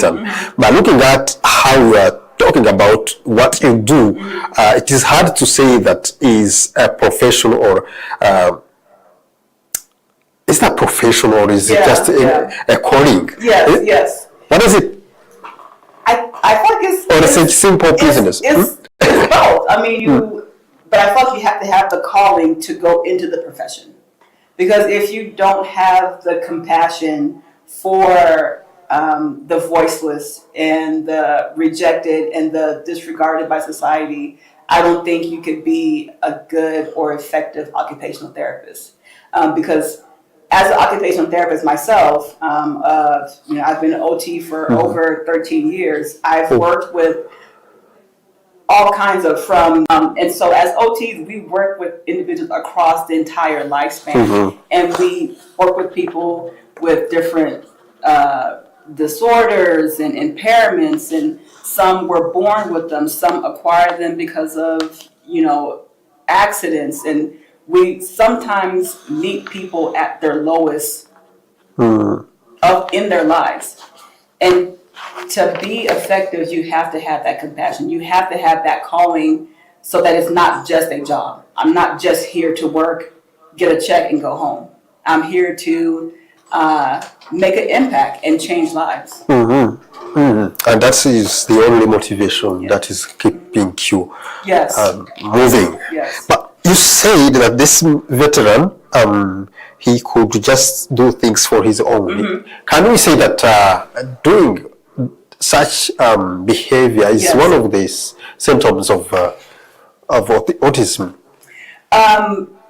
But looking at how we are talking about what you do, it is hard to say that is a profession or is that profession or is it just a calling? Yes. What is it? I feel like it's a simple business. It's both. I mean, but I feel like you have to have the calling to go into the profession, because if you don't have the compassion for the voiceless and the rejected and the disregarded by society, I don't think you could be a good or effective occupational therapist. Because as an occupational therapist myself, I've been an OT for over 13 years. I've worked with all kinds of and so as OTs, we work with individuals across the entire lifespan, and we work with people with different disorders and impairments, and some were born with them, some acquired them because of accidents, and we sometimes meet people at their lowest in their lives. And to be effective, you have to have that compassion. You have to have that calling, so that it's not just a job. I'm not just here to work, get a check, and go home. I'm here to make an impact and change lives. And that is the only motivation that is keeping you moving. Yes. But you said that this veteran, he could just do things for his own. Can we say that doing such behavior is one of these symptoms of autism?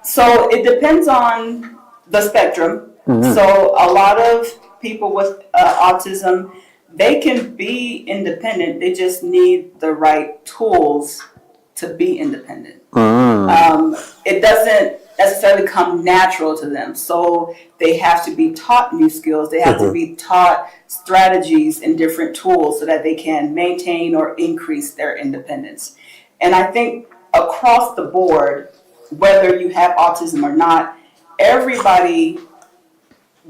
So it depends on the spectrum. So a lot of people with autism, they can be independent. They just need the right tools to be independent. It doesn't necessarily come natural to them. So they have to be taught new skills. They have to be taught strategies and different tools so that they can maintain or increase their independence. And I think across the board, whether you have autism or not, everybody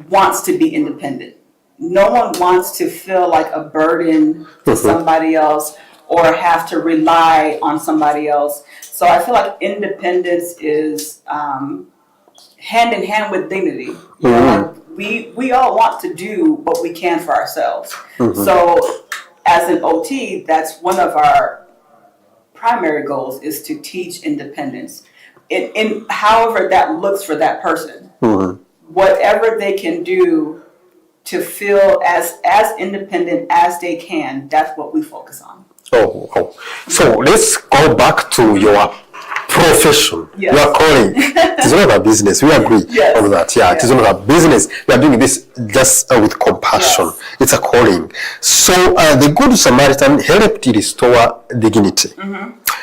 wants to be independent. No one wants to feel like a burden to somebody else or have to rely on somebody else. So I feel like independence is hand in hand with dignity. We all want to do what we can for ourselves. So as an OT, that's one of our primary goals, is to teach independence. In however that looks for that person. Whatever they can do to feel as independent as they can, that's what we focus on. So let's go back to your profession. Your calling. It is not a business. We agree on that. It is not a business. We are doing this just with compassion. It's a calling. So the Good Samaritan helped restore dignity.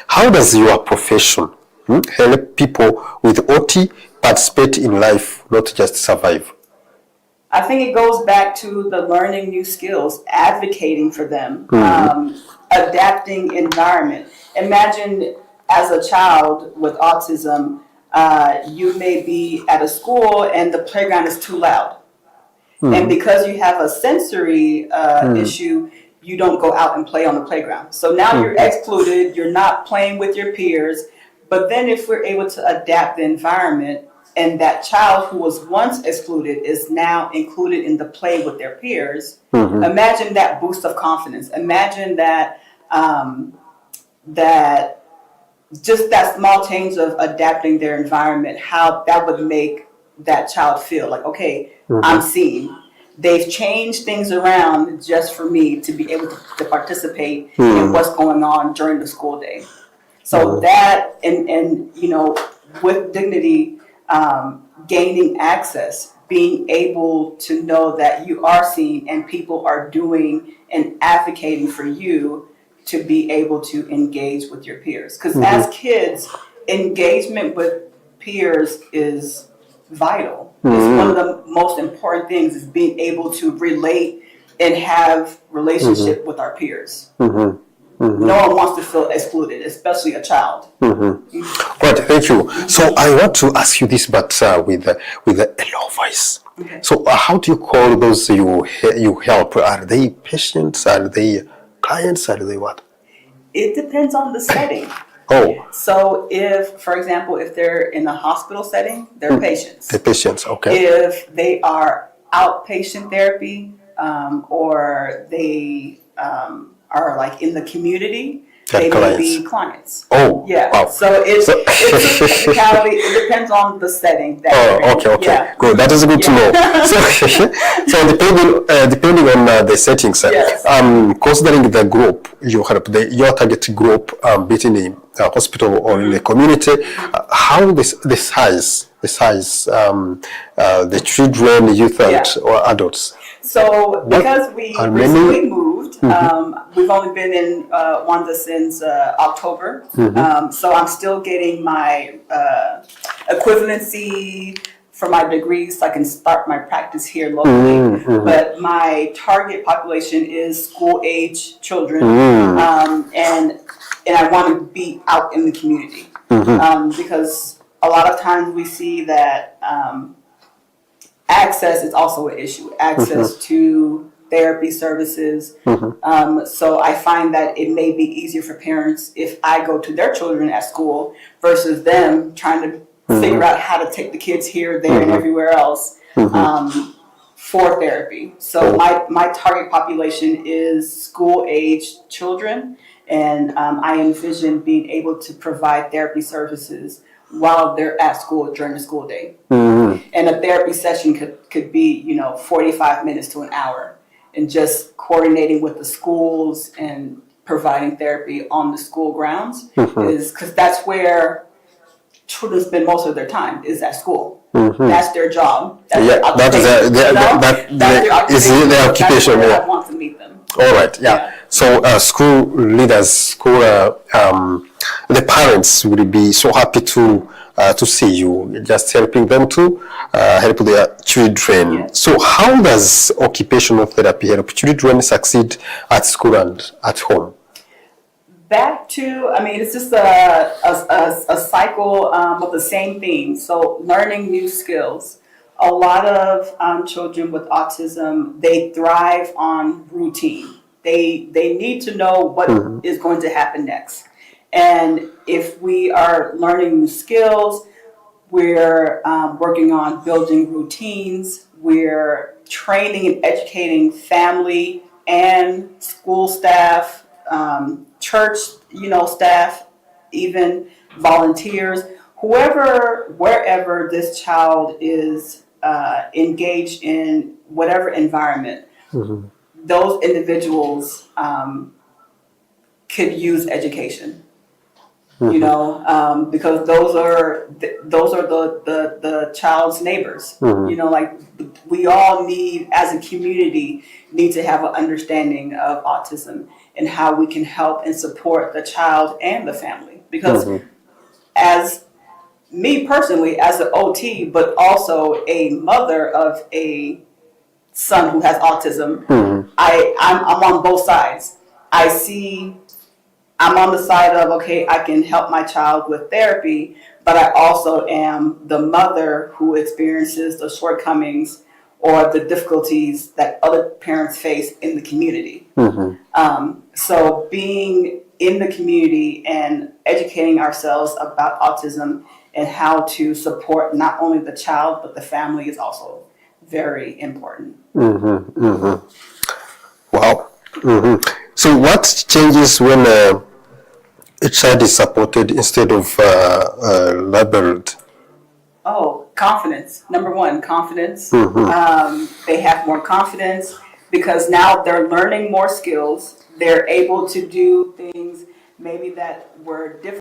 How does your profession help people with OT participate in life, not just survive? I think it goes back to the learning new skills, advocating for them, adapting environment. Imagine as a child with autism, you may be at a school and the playground is too loud. And because you have a sensory issue, you don't go out and play on the playground. So now you're excluded, you're not playing with your peers. But then if we're able to adapt the environment, and that child who was once excluded is now included in the play with their peers, imagine that boost of confidence. Imagine that just that small change of adapting their environment, how that would make that child feel like, okay, I'm seen. They've changed things around just for me to be able to participate in what's going on during the school day. So that, and with dignity, gaining access, being able to know that you are seen and people are doing and advocating for you to be able to engage with your peers. Because as kids, engagement with peers is vital. It's one of the most important things, is being able to relate and have relationship with our peers. No one wants to feel excluded, especially a child. Right, thank you. So I want to ask you this, but with a low voice. Okay. So how do you call those you help? Are they patients? Are they clients? Are they what? It depends on the setting. Oh. So if, for example, if they're in a hospital setting, they're patients. The patients, okay. If they are outpatient therapy, or they are like in the community, they may be clients. Oh, yeah. Wow. So it's a technicality. It depends on the setting. Okay. Yeah. Good. That is good to know. So depending on the settings, yes. Considering the group you help, your target group, be it in the hospital or in the community, how the size, the children, youth, or adults. So because we recently moved, we've only been in Wanda since October. So I'm still getting my equivalency for my degrees so I can start my practice here locally. But my target population is school-age children, and I want to be out in the community because a lot of times we see that access is also an issue. Access to therapy services. So I find that it may be easier for parents if I go to their children at school versus them trying to figure out how to take the kids here, there, and everywhere else for therapy. So my target population is school-age children, and I envision being able to provide therapy services while they're at school during the school day. And a therapy session could be, 45 minutes to an hour, and just coordinating with the schools and providing therapy on the school grounds is because that's where children spend most of their time, is at school. That's their job. That's their occupation. That's their occupation. I want to meet them. All right, yeah. So school leaders, the parents will be so happy to see you, just helping them to help their children. Yes. So how does occupational therapy help children succeed at school and at home? Back to, it's just a cycle of the same theme. So learning new skills. A lot of children with autism, they thrive on routine. They need to know what is going to happen next. And if we are learning new skills, we're working on building routines. We're training and educating family and school staff, church, staff, even volunteers, wherever this child is engaged in whatever environment, those individuals could use education. Because those are the child's neighbors. We all need, as a community, to have an understanding of autism and how we can help and support the child and the family. Because as me personally, as an OT, but also a mother of a son who has autism, I'm on both sides. I'm on the side of, okay, I can help my child with therapy, but I also am the mother who experiences the shortcomings or the difficulties that other parents face in the community. So being in the community and educating ourselves about autism and how to support not only the child, but the family is also very important. Wow. So what changes when a child is supported instead of labeled? Oh, confidence. Number one, confidence. They have more confidence because now they're learning more skills. They're able to do things maybe that were different.